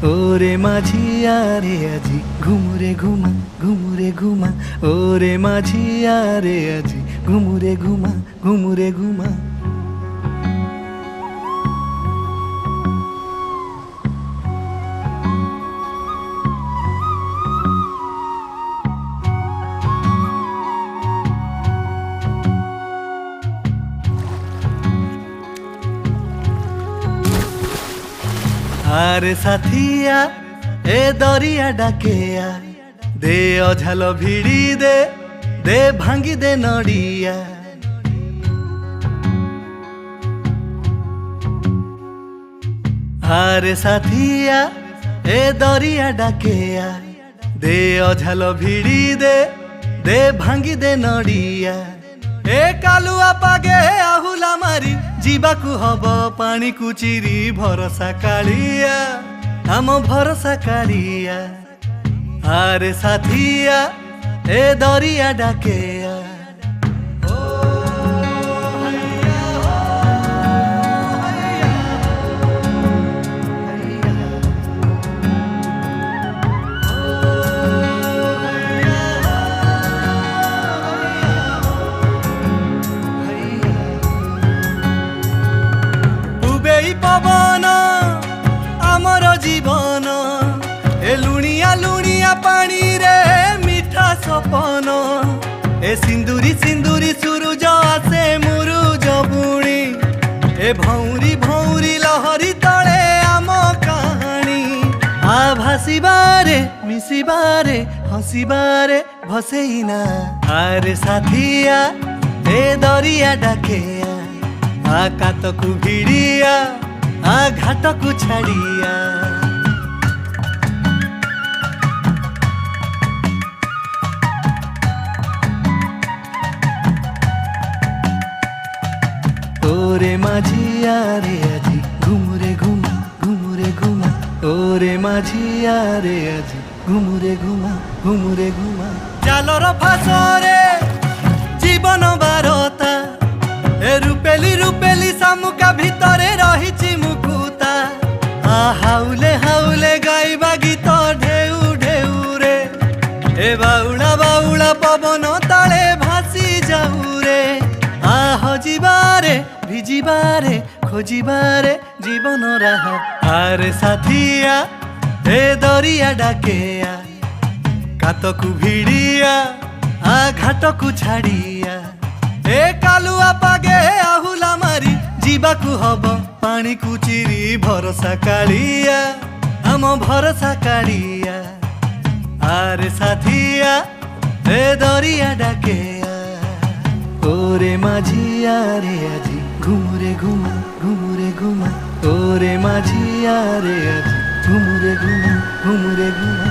ওরে মাঝিয়া রে আজি ঘুমুরে ঘুমা ঘুমুরে ঘুমা ওরে মাঝিয়া রে আজি ঘুমুরে ঘুমা ঘুমুরে ঘুমা। আরে সাথিয়া এ দরিয়া ডাকেয়া দে অঝাল ভিড়ি দে দে ভাঙ্গি দে নড়িয়া। আরে সাথিয়া এ দরিয়া ডাকেয়া দে অঝাল ভিড়ি দে দে ভাঙ্গি দে নড়িয়া। এ কালুয়া পাগে আহুলা মারি ଯିବାକୁ ହବ ପାଣିକୁ ଚିରି ଭରସା କାଳିଆ ଆମ ଭରସା କାଳିଆ। ଆରେ ସାଥିଆ ଏ ଦରିଆ ଡାକେଆ पवन आमर जीवन ए लुणिया लुणिया पानी रे मीठा सपन। ए सिंदूरी सिंदूरी सूरज आसे मुरुज बुणी ए भौरी भौरी लहरी तले आम कहानी। आ भासीबारे मिसिबारे हसीबारे भसेइना। आरे साथिया ए दरिया डाकेया आ कातकु भिड़िया आ घाटकु छाड़िया। ओरे माझिया रे আজি घुमुरे घुमा घुमुरे घुमा ओरे माझिया रे আজি घुमुरे घुमा घुमुरे घुमा। जालर फासरे जीवन बारता ए रुपेली रुपेली शामुका भितरे रहिछि मुकुता। आ हाउले हाउले गाइबा गीत ढेउ ढेउ रे ए बाउला बाउला पवन ताले भासी जाऊ रे। आ हजिबारे भिजिबारे खोजिबारे जीवन राह। आरे साथिया ए दरिया डाकेया कातकु भिड़िया आ घाटकु छाड़िया। ए कालुआ पागे आहुला मारी जीवाकु हब पानी को चिरी भरसा कालिया आम भरसा कालिया। आरे साथिया ए दरिया डाकेया ओरे माझिया रे আজি घुमुरे घुमा घुमुरे घुमा ओरे माझिया रे আজি घुमुरे घुमा घुमुरे घुमा।